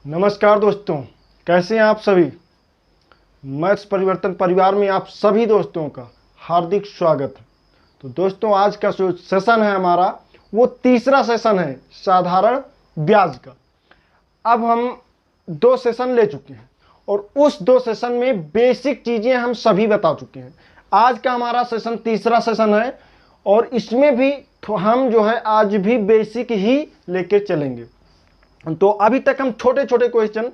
नमस्कार दोस्तों, कैसे हैं आप सभी। मैथ्स परिवर्तन परिवार में आप सभी दोस्तों का हार्दिक स्वागत है। तो दोस्तों, आज का जो सेशन है हमारा वो तीसरा सेशन है साधारण ब्याज का। अब हम 2 सेशन ले चुके हैं और उस 2 सेशन में बेसिक चीज़ें हम सभी बता चुके हैं। आज का हमारा सेशन तीसरा सेशन है और इसमें भी हम जो है आज भी बेसिक ही लेके चलेंगे। तो अभी तक हम छोटे छोटे क्वेश्चन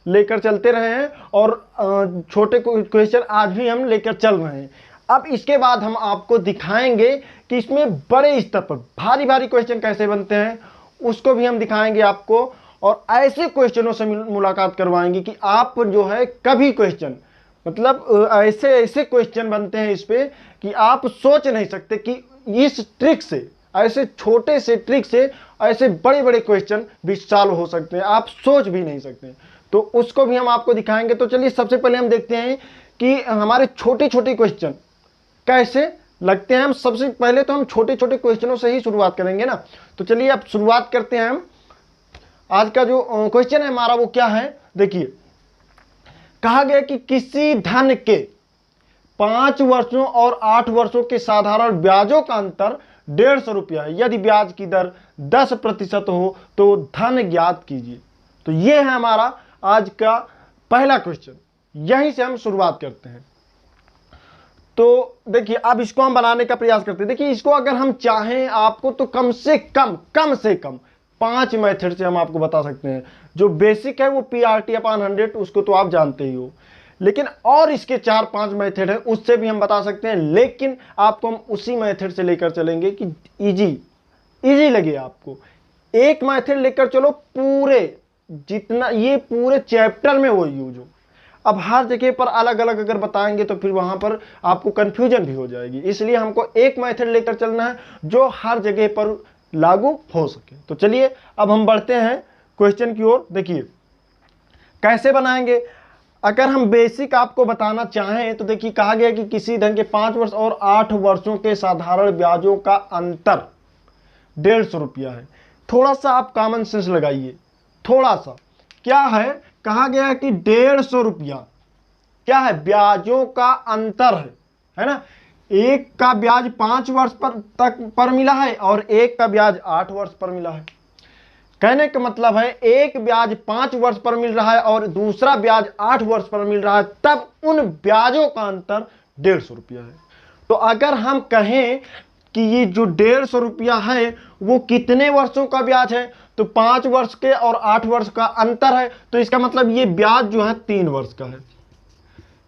लेकर चलते रहे हैं और छोटे क्वेश्चन आज भी हम लेकर चल रहे हैं। अब इसके बाद हम आपको दिखाएंगे कि इसमें बड़े स्तर पर भारी भारी क्वेश्चन कैसे बनते हैं, उसको भी हम दिखाएंगे आपको। और ऐसे क्वेश्चनों से मुलाकात करवाएंगे कि आप जो है कभी क्वेश्चन मतलब ऐसे ऐसे क्वेश्चन बनते हैं इस पे कि आप सोच नहीं सकते कि इस ट्रिक से, ऐसे छोटे से ट्रिक से ऐसे बड़े बड़े क्वेश्चन भी सॉल्व हो सकते हैं, आप सोच भी नहीं सकते। तो उसको भी हम आपको दिखाएंगे। तो चलिए सबसे पहले हम देखते हैं कि हमारे छोटे छोटे क्वेश्चन कैसे लगते हैं। हम सबसे पहले तो हम छोटे छोटे क्वेश्चनों से ही शुरुआत करेंगे ना। तो चलिए अब शुरुआत करते हैं हम। आज का जो क्वेश्चन है हमारा वो क्या है, देखिए। कहा गया कि किसी धन के 5 वर्षों और 8 वर्षों के साधारण ब्याजों का अंतर 150 रुपया है। यदि ब्याज की दर 10% हो तो धन ज्ञात कीजिए। तो ये है हमारा आज का पहला क्वेश्चन, यहीं से हम शुरुआत करते हैं। तो देखिए अब इसको हम बनाने का प्रयास करते हैं। देखिए इसको अगर हम चाहें आपको तो कम से कम 5 मेथड से हम आपको बता सकते हैं। जो बेसिक है वो PRT/100 उसको तो आप जानते ही हो, लेकिन और इसके 4-5 मेथड है उससे भी हम बता सकते हैं। लेकिन आपको हम उसी मेथड से लेकर चलेंगे कि इजी लगे आपको। एक मेथड लेकर चलो, पूरे जितना ये पूरे चैप्टर में वो यूज हो। अब हर जगह पर अलग अलग अगर बताएंगे तो फिर वहां पर आपको कंफ्यूजन भी हो जाएगी। इसलिए हमको एक मेथड लेकर चलना है जो हर जगह पर लागू हो सके। तो चलिए अब हम बढ़ते हैं क्वेश्चन की ओर। देखिए कैसे बनाएंगे। अगर हम बेसिक आपको बताना चाहें तो देखिए कहा गया कि किसी धन के 5 वर्ष और 8 वर्षों के साधारण ब्याजों का अंतर 150 रुपया है। थोड़ा सा आप कॉमन सेंस लगाइए, थोड़ा सा। क्या है, कहा गया कि 150 रुपया क्या है, ब्याजों का अंतर है ना। एक का ब्याज 5 वर्ष पर मिला है और एक का ब्याज 8 वर्ष पर मिला है। कहने का मतलब है एक ब्याज 5 वर्ष पर मिल रहा है और दूसरा ब्याज 8 वर्ष पर मिल रहा है, तब उन ब्याजों का अंतर 150 रुपया है। तो अगर हम कहें कि ये जो 150 रुपया है वो कितने वर्षों का ब्याज है, तो 5 वर्ष के और 8 वर्ष का अंतर है, तो इसका मतलब ये ब्याज जो है 3 वर्ष का है।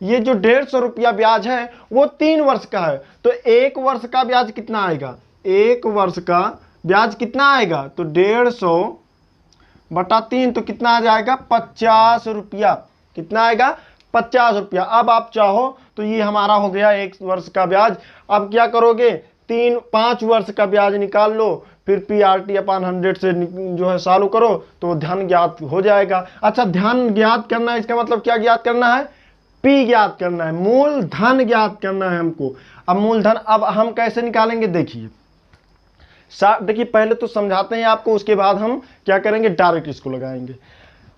ये जो 150 रुपया ब्याज है वो 3 वर्ष का है। तो 1 वर्ष का ब्याज कितना आएगा, 1 वर्ष का ब्याज कितना आएगा, तो 150/3 तो कितना आ जाएगा, 50 रुपया। कितना आएगा, 50 रुपया। अब आप चाहो तो ये हमारा हो गया 1 वर्ष का ब्याज। अब क्या करोगे, 5 वर्ष का ब्याज निकाल लो, फिर PRT/100 से जो है सॉल्व करो तो धन ज्ञात हो जाएगा। अच्छा, धन ज्ञात करना है, इसका मतलब क्या ज्ञात करना है, P ज्ञात करना है, मूल धन ज्ञात करना है हमको। अब मूलधन अब हम कैसे निकालेंगे, देखिए पहले तो समझाते हैं आपको, उसके बाद हम क्या करेंगे, डायरेक्ट इसको लगाएंगे।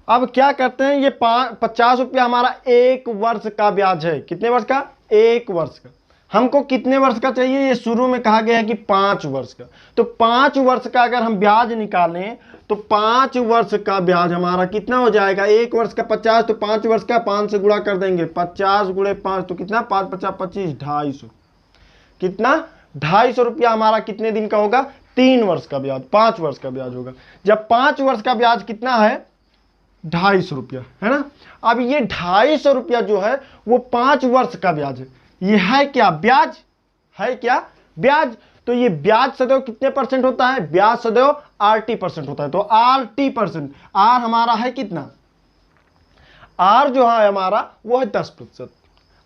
अब क्या करते हैं, ये 50 रुपया हमारा 1 वर्ष का ब्याज है। कितने वर्ष का, 1 वर्ष का। हमको कितने वर्ष का चाहिए, ये शुरू में कहा गया है कि 5 वर्ष का। तो 5 वर्ष का अगर हम ब्याज निकालें तो 5 वर्ष का ब्याज हमारा कितना हो जाएगा, 1 वर्ष का 50, तो 5 वर्ष का 5 से गुणा कर देंगे, 50 × 5 तो कितना, 5 × 50 = 25, 250। कितना, 250 रुपया हमारा कितने दिन का होगा, 3 वर्ष का ब्याज, 5 वर्ष का ब्याज होगा। जब 5 वर्ष का ब्याज कितना है, 250 रुपया है ना। अब ये 250 रुपया जो है वो 5 वर्ष का ब्याज है। ये है क्या, ब्याज है, क्या ब्याज। तो ये ब्याज सदैव कितने % होता है, ब्याज सदैव RT% होता है। तो RT%, R हमारा है कितना, R जो है हमारा वो है 10%।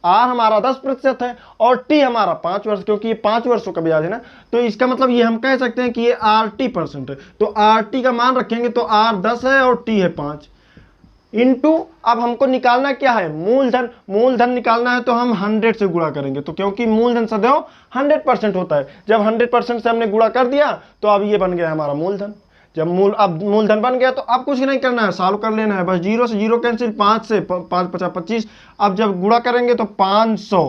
R हमारा 10% है और T हमारा 5 वर्ष, क्योंकि ये 5 वर्षों का ब्याज है ना। तो इसका मतलब ये हम कह सकते हैं कि ये RT% है। तो RT का मान रखेंगे तो R 10 है और T है 5 इंटू, अब हमको निकालना क्या है, मूलधन। मूलधन निकालना है तो हम 100 से गुणा करेंगे, तो क्योंकि मूलधन सदैव 100% होता है। जब 100% से हमने गुणा कर दिया तो अब ये बन गया हमारा मूलधन। जब अब मूलधन बन गया तो अब कुछ नहीं करना है, सॉल्व कर लेना है बस। 0 से 0 कैंसिल, 5 से 5 50 25। अब जब गुणा करेंगे तो 500,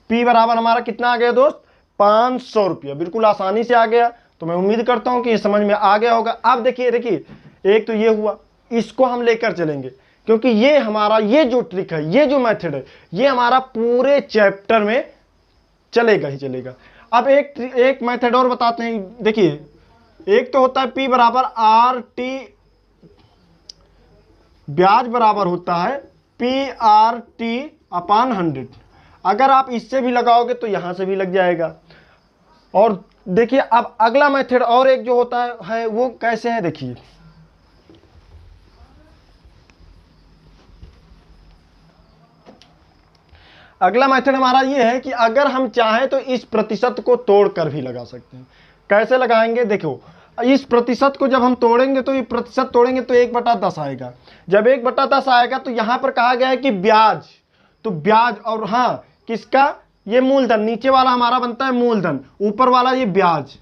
P बराबर हमारा कितना आ गया दोस्त, 500 रुपया। बिल्कुल आसानी से आ गया। तो मैं उम्मीद करता हूं कि ये समझ में आ गया होगा। अब देखिए एक तो ये हुआ, इसको हम लेकर चलेंगे क्योंकि ये हमारा ये जो ट्रिक है, ये जो मेथड है, ये हमारा पूरे चैप्टर में चलेगा ही चलेगा। अब एक मेथड और बताते हैं। देखिए एक तो होता है P बराबर RT, ब्याज बराबर होता है PRT अपान 100। अगर आप इससे भी लगाओगे तो यहां से भी लग जाएगा। और देखिए अब अगला मेथड और एक जो होता है वो कैसे है, देखिए अगला मेथड हमारा ये है कि अगर हम चाहें तो इस प्रतिशत को तोड़कर भी लगा सकते हैं। कैसे लगाएंगे, देखो इस प्रतिशत को जब हम तोड़ेंगे तो ये प्रतिशत तोड़ेंगे तो 1/10 आएगा। जब 1/10 आएगा तो यहां पर कहा गया है कि ब्याज, तो ब्याज और हाँ किसका, ये मूलधन, नीचे वाला हमारा बनता है मूलधन, ऊपर वाला ये ब्याज।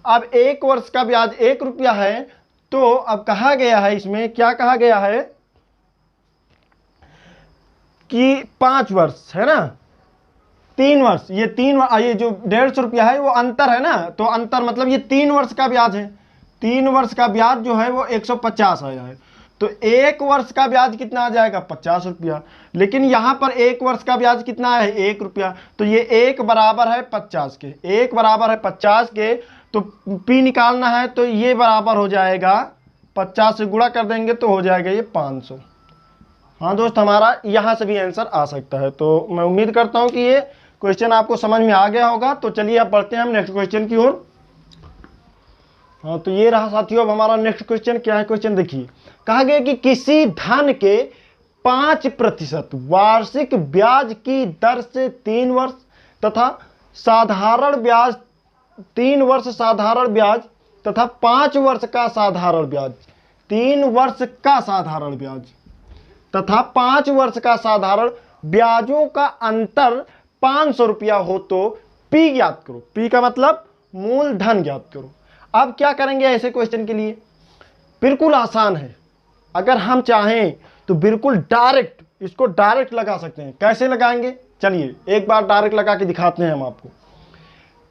अब 1 वर्ष का ब्याज 1 रुपया है, तो अब कहा गया है, इसमें क्या कहा गया है कि 5 वर्ष है ना, 3 वर्ष, ये जो 150 रुपया है वो अंतर है ना, तो अंतर मतलब ये 3 वर्ष का ब्याज है। 3 वर्ष का ब्याज जो है वो 150 आया है, तो 1 वर्ष का ब्याज कितना आ जाएगा, 50 रुपया। लेकिन यहां पर 1 वर्ष का ब्याज कितना है, 1 रुपया, तो ये 1 बराबर है 50 के, 1 बराबर है 50 के, तो P निकालना है तो ये बराबर हो जाएगा 50 से गुणा कर देंगे तो हो जाएगा ये 500। हाँ दोस्त, हमारा यहां से भी आंसर आ सकता है। तो मैं उम्मीद करता हूं कि ये क्वेश्चन आपको समझ में आ गया होगा। तो चलिए अब बढ़ते हैं हम नेक्स्ट क्वेश्चन की ओर। हाँ तो ये रहा साथियों अब हमारा नेक्स्ट क्वेश्चन। क्या है क्वेश्चन, देखिए कहा गया कि किसी धन के 5% वार्षिक ब्याज की दर से 3 वर्ष तथा साधारण ब्याज, 3 वर्ष साधारण ब्याज तथा 5 वर्ष का साधारण ब्याज, 3 वर्ष का साधारण ब्याज तथा 5 वर्ष का साधारण ब्याजों का अंतर 500 रुपया हो तो P ज्ञात करो। P का मतलब मूलधन ज्ञात करो। अब क्या करेंगे ऐसे क्वेश्चन के लिए, बिल्कुल आसान है। अगर हम चाहें तो बिल्कुल डायरेक्ट इसको डायरेक्ट लगा सकते हैं। कैसे लगाएंगे, चलिए एक बार डायरेक्ट लगा के दिखाते हैं हम आपको।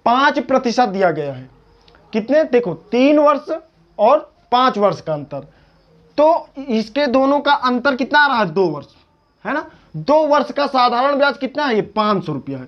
5% दिया गया है, कितने, देखो 3 वर्ष और 5 वर्ष का अंतर, तो इसके दोनों का अंतर कितना आ रहा है, 2 वर्ष है ना। 2 वर्ष का साधारण ब्याज कितना है, ये 500 रुपया है।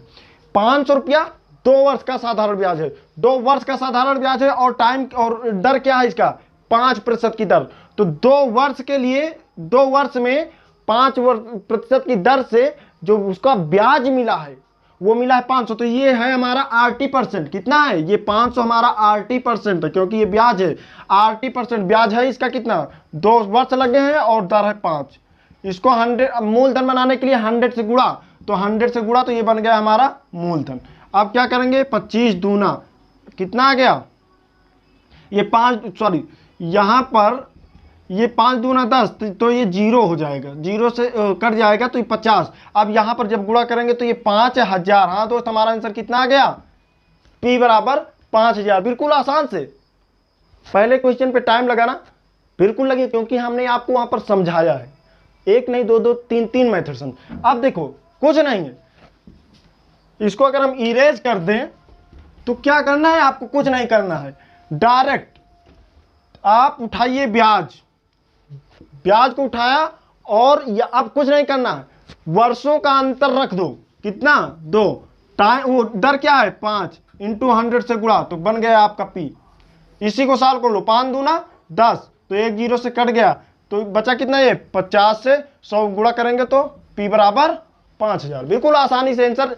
500 रुपया 2 वर्ष का साधारण ब्याज है, 2 वर्ष का साधारण ब्याज है, और टाइम और दर क्या है इसका, 5% की दर। तो 2 वर्ष के लिए, 2 वर्ष में 5% की दर से जो उसका ब्याज मिला है वो मिला है 500। तो ये है हमारा RT%। कितना है, ये 500 हमारा RT% है, क्योंकि ये ब्याज है, RT% ब्याज है इसका। कितना, 2 वर्ष लगे हैं और दर है 5। इसको 100 मूलधन बनाने के लिए 100 से गुणा, तो 100 से गुणा तो ये बन गया हमारा मूलधन। अब क्या करेंगे, 25 दूना कितना आ गया, ये 5, सॉरी यहां पर ये 5 दूना 10, तो ये 0 हो जाएगा, 0 से कट जाएगा तो ये 50। अब यहां पर जब गुणा करेंगे तो ये 5000। हाँ दोस्त, हमारा आंसर कितना आ गया, P बराबर 5000। बिल्कुल आसान से, पहले क्वेश्चन पे टाइम लगाना बिल्कुल लगे, क्योंकि हमने आपको वहां पर समझाया है, एक नहीं 2 3 मेथड्स। अब देखो कुछ नहीं है, इसको अगर हम इरेज कर दें तो क्या करना है आपको, कुछ नहीं करना है, डायरेक्ट आप उठाइए ब्याज को उठाया, और अब कुछ नहीं करना है, वर्षों का अंतर रख दो, कितना 2, टाइम वो दर क्या है 5 इंटू 100 से गुणा, तो बन गया आपका P। इसी को सॉल्व कर लो, 5 दूना 10, तो 1 0 से कट गया, तो बचा कितना, ये 50 से 100 गुणा करेंगे तो P बराबर 5000। बिल्कुल आसानी से आंसर,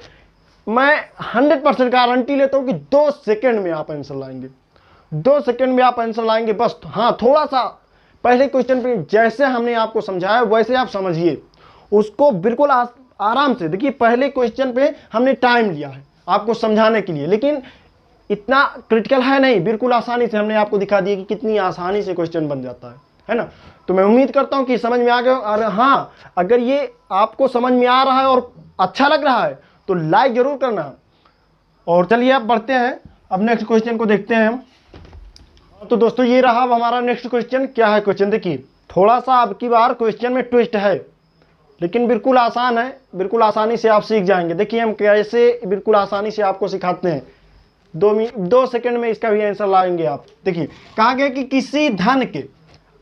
मैं 100% गारंटी लेता हूं कि 2 सेकंड में आप आंसर लाएंगे, 2 सेकंड में आप आंसर लाएंगे। बस हाँ, थोड़ा सा पहले क्वेश्चन पे जैसे हमने आपको समझाया वैसे आप समझिए उसको, बिल्कुल आराम से। देखिए पहले क्वेश्चन पे हमने टाइम लिया है आपको समझाने के लिए, लेकिन इतना क्रिटिकल है नहीं, बिल्कुल आसानी से हमने आपको दिखा दिया कि कितनी आसानी से क्वेश्चन बन जाता है ना। तो मैं उम्मीद करता हूं कि समझ में आ गया। और हाँ, अगर ये आपको समझ में आ रहा है और अच्छा लग रहा है तो लाइक जरूर करना। और चलिए अब बढ़ते हैं, अब नेक्स्ट क्वेश्चन को देखते हैं हम। तो दोस्तों ये रहा अब हमारा नेक्स्ट क्वेश्चन। क्या है क्वेश्चन, देखिए थोड़ा सा आपकी बार क्वेश्चन में ट्विस्ट है, लेकिन बिल्कुल आसान है, बिल्कुल आसानी से आप सीख जाएंगे। देखिए हम कैसे बिल्कुल आसानी से आपको सिखाते हैं, 2 सेकंड में इसका भी आंसर लाएंगे आप। देखिए कहा गया कि किसी धन के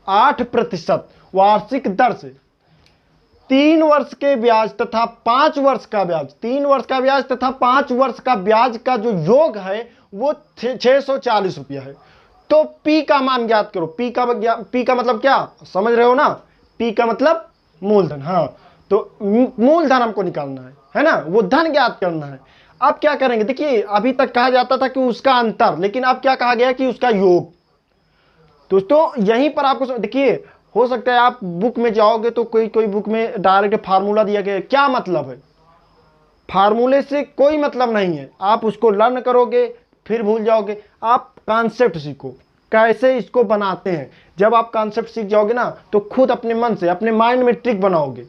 8% वार्षिक दर से 3 वर्ष के ब्याज तथा 5 वर्ष का ब्याज, 3 वर्ष का ब्याज तथा 5 वर्ष का ब्याज का जो योग है वो 640 रुपया है। तो पी का मान ज्ञात करो। पी का मतलब क्या समझ रहे हो ना, पी का मतलब मूलधन। हाँ, तो मूलधन हमको निकालना है ना, वो धन ज्ञात करना है। अब क्या करेंगे, देखिए अभी तक कहा जाता था कि उसका अंतर, लेकिन अब क्या कहा गया कि उसका योग। दोस्तों यहीं पर आपको देखिए, हो सकता है आप बुक में जाओगे तो कोई बुक में डायरेक्ट फार्मूला दिया गया है, क्या मतलब है, फार्मूले से कोई मतलब नहीं है। आप उसको लर्न करोगे फिर भूल जाओगे। आप कॉन्सेप्ट सीखो, कैसे इसको बनाते हैं। जब आप कॉन्सेप्ट सीख जाओगे ना तो खुद अपने मन से, अपने माइंड में ट्रिक बनाओगे।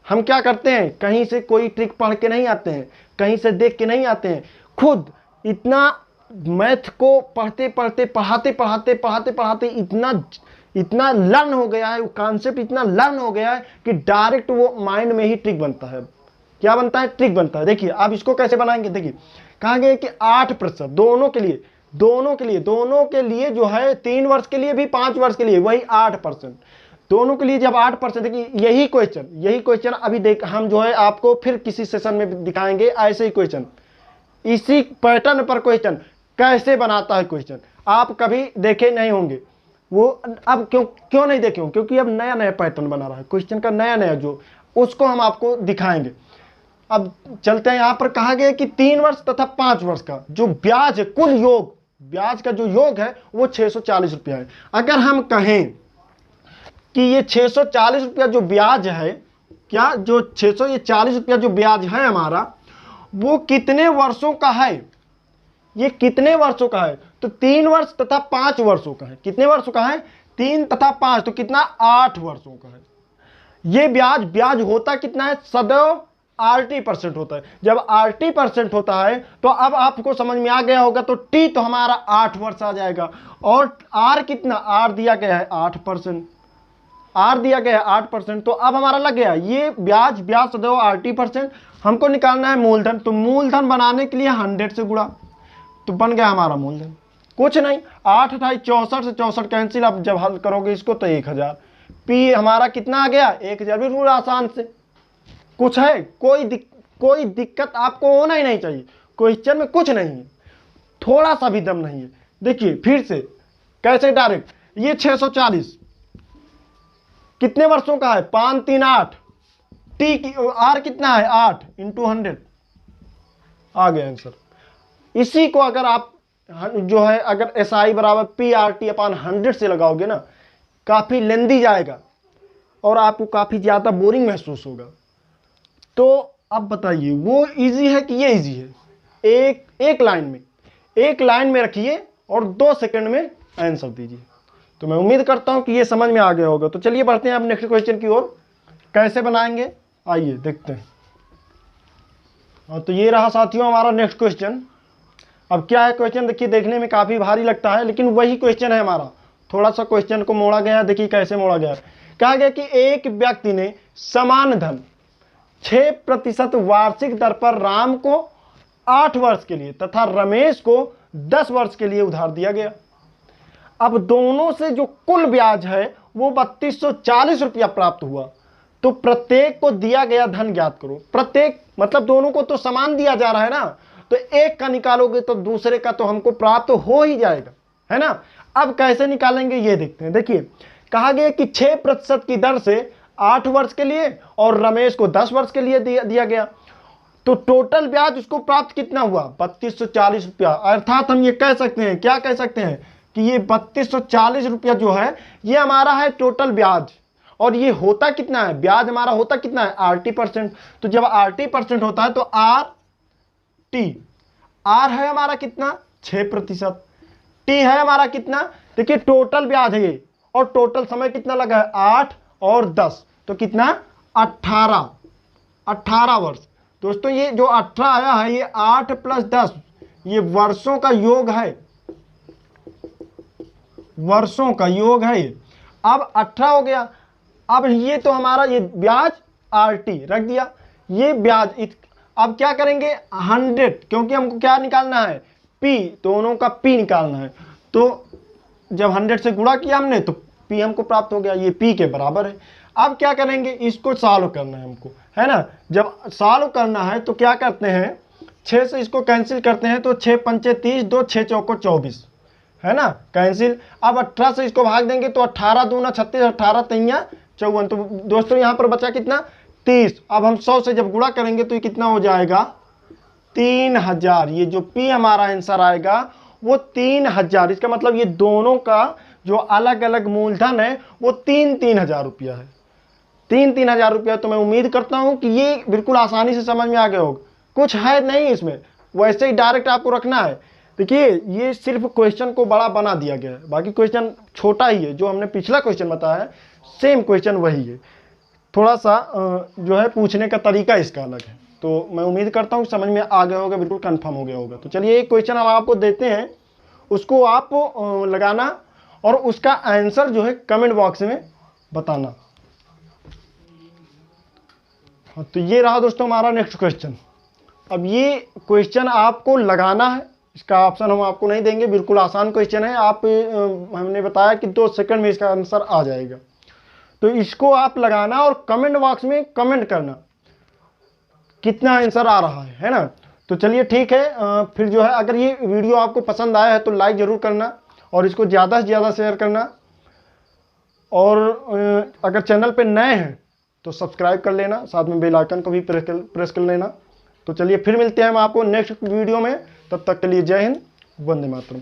हम क्या करते हैं, कहीं से कोई ट्रिक पढ़ के नहीं आते हैं, कहीं से देख के नहीं आते हैं, खुद इतना मैथ को पढ़ते पढ़ाते इतना लर्न हो गया है, वो कॉन्सेप्ट इतना लर्न हो गया है कि डायरेक्ट वो माइंड में ही ट्रिक बनता है। क्या बनता है, ट्रिक बनता है। देखिए अब इसको कैसे बनाएंगे, देखिए कहा गया कि 8% दोनों के लिए जो है 3 वर्ष के लिए भी 5 वर्ष के लिए वही 8%, दोनों के लिए जब 8%। देखिए यही क्वेश्चन अभी देख हम जो है आपको फिर किसी सेशन में दिखाएंगे। ऐसे ही क्वेश्चन, इसी पैटर्न पर क्वेश्चन कैसे बनाता है क्वेश्चन, आप कभी देखे नहीं होंगे। वो अब क्यों नहीं देखे होंगे, क्योंकि अब नया नया पैटर्न बना रहा है क्वेश्चन का, नया जो उसको हम आपको दिखाएंगे। अब चलते हैं, यहां पर कहा गया कि 3 वर्ष तथा 5 वर्ष का जो ब्याज है, कुल योग, ब्याज का जो योग है वो 640 रुपया है। अगर हम कहें कि ये 640 रुपया जो ब्याज है, क्या जो 640 रुपया जो ब्याज है हमारा, वो कितने वर्षों का है, ये कितने वर्षों का है, तो 3 वर्ष तथा 5 वर्षों का है। कितने वर्षों का है, 3 तथा 5, तो कितना 8 वर्षों का है। ये ब्याज होता कितना है, सदैव RT% होता है। जब RT% होता है तो अब आपको समझ में आ गया होगा, तो T तो हमारा 8 वर्ष आ जाएगा, और R कितना, R दिया गया है 8%, R दिया गया है 8%। तो अब हमारा लग गया ये ब्याज सदैव RT%। हमको निकालना है मूलधन, तो मूलधन बनाने के लिए 100 से गुणा, तो बन गया हमारा मूलधन। कुछ नहीं, 8 28 64 से 64 कैंसिल, आप जब हल करोगे इसको तो 1000। पी हमारा कितना आ गया, 1000। बिल्कुल आसान से, कुछ है कोई दिक्कत आपको होना ही नहीं चाहिए। क्वेश्चन में कुछ नहीं है, थोड़ा सा भी दम नहीं है। देखिए फिर से कैसे डायरेक्ट, ये 640 कितने वर्षों का है, 5 3 8, टी की आर कितना है 8 इंटू 100, आ गया आंसर। इसी को अगर आप जो है अगर SI बराबर PRT/100 से लगाओगे ना, काफी लेंदी जाएगा और आपको काफी ज्यादा बोरिंग महसूस होगा। तो अब बताइए वो इजी है कि ये इजी है, एक लाइन में रखिए और 2 सेकंड में आंसर दीजिए। तो मैं उम्मीद करता हूं कि ये समझ में आ गया होगा। तो चलिए बढ़ते हैं अब नेक्स्ट क्वेश्चन की ओर, कैसे बनाएंगे आइए देखते हैं। तो ये रहा साथियों हमारा नेक्स्ट क्वेश्चन। अब क्या है क्वेश्चन, देखिए देखने में काफी भारी लगता है, लेकिन वही क्वेश्चन है हमारा। थोड़ा सा क्वेश्चन को मोड़ा गया है, देखिए कैसे मोड़ा गया है। कहा गया कि एक व्यक्ति ने समान धन 6% वार्षिक दर पर राम को 8 वर्ष के लिए तथा रमेश को 10 वर्ष के लिए उधार दिया गया। अब दोनों से जो कुल ब्याज है वो 3240 रुपया प्राप्त हुआ। तो प्रत्येक को दिया गया धन ज्ञात करो। प्रत्येक मतलब दोनों को तो समान दिया जा रहा है ना, तो एक का निकालोगे तो दूसरे का तो हमको प्राप्त हो ही जाएगा, है ना। अब कैसे निकालेंगे ये देखते हैं। देखिए कहा गया कि 6% की दर से 8 वर्ष के लिए और रमेश को 10 वर्ष के लिए दिया गया। तो टोटल ब्याज उसको प्राप्त कितना हुआ, 3240 रुपया। अर्थात हम ये कह सकते हैं, क्या कह सकते हैं कि ये 3240 रुपया जो है ये हमारा है टोटल ब्याज। और ये होता कितना है, ब्याज हमारा होता कितना है, RT%। तो जब RT% होता है तो R है हमारा कितना, 6%, T है हमारा कितना, देखिए टोटल ब्याज है ये, और टोटल समय कितना लगा है 8 और 10, तो कितना 18 वर्ष। दोस्तों ये जो 18 आया है ये 8 + 10 ये वर्षों का योग है, वर्षों का योग है ये। अब 18 हो गया। अब ये तो हमारा ये ब्याज RT रख दिया, ये ब्याज अब क्या करेंगे 100, क्योंकि हमको क्या निकालना है P, दोनों का P निकालना है। तो जब 100 से गुणा किया हमने तो P हमको प्राप्त हो गया, ये P के बराबर है। अब क्या करेंगे, इसको सॉल्व करना है हमको, है ना। जब सॉल्व करना है तो क्या करते हैं, 6 से इसको कैंसिल करते हैं तो 6 पंचे 30, 2 6 चौको 24, है ना, कैंसिल। अब 18 से इसको भाग देंगे तो 18 दूना 36, 18 तैया 54। तो दोस्तों यहाँ पर बचा कितना 30। अब हम 100 से जब गुणा करेंगे तो ये कितना हो जाएगा 3000। ये जो P हमारा आंसर आएगा वो 3000। इसका मतलब ये दोनों का जो अलग अलग मूलधन है वो 3-3000 रुपया है। 3-3000 रुपया। तो मैं उम्मीद करता हूं कि ये बिल्कुल आसानी से समझ में आ गया होगा, कुछ है नहीं इसमें, वैसे ही डायरेक्ट आपको रखना है। देखिए ये सिर्फ क्वेश्चन को बड़ा बना दिया गया है, बाकी क्वेश्चन छोटा ही है। जो हमने पिछला क्वेश्चन बताया है सेम क्वेश्चन वही है, थोड़ा सा जो है पूछने का तरीका इसका अलग है। तो मैं उम्मीद करता हूँ समझ में आ गया होगा, बिल्कुल कंफर्म हो गया होगा। तो चलिए एक क्वेश्चन हम आपको देते हैं, उसको आप लगाना और उसका आंसर जो है कमेंट बॉक्स में बताना। हाँ, तो ये रहा दोस्तों हमारा नेक्स्ट क्वेश्चन। अब ये क्वेश्चन आपको लगाना है, इसका ऑप्शन हम आपको नहीं देंगे, बिल्कुल आसान क्वेश्चन है। आप हमने बताया कि 2 सेकंड में इसका आंसर आ जाएगा। तो इसको आप लगाना और कमेंट बॉक्स में कमेंट करना कितना आंसर आ रहा है ना। तो चलिए ठीक है, फिर जो है अगर ये वीडियो आपको पसंद आया है तो लाइक ज़रूर करना और इसको ज़्यादा से ज़्यादा शेयर करना। और अगर चैनल पे नए हैं तो सब्सक्राइब कर लेना, साथ में बेल आइकन को भी प्रेस कर लेना। तो चलिए फिर मिलते हैं हम आपको नेक्स्ट वीडियो में, तब तक के लिए जय हिंद, वंदे मातरम।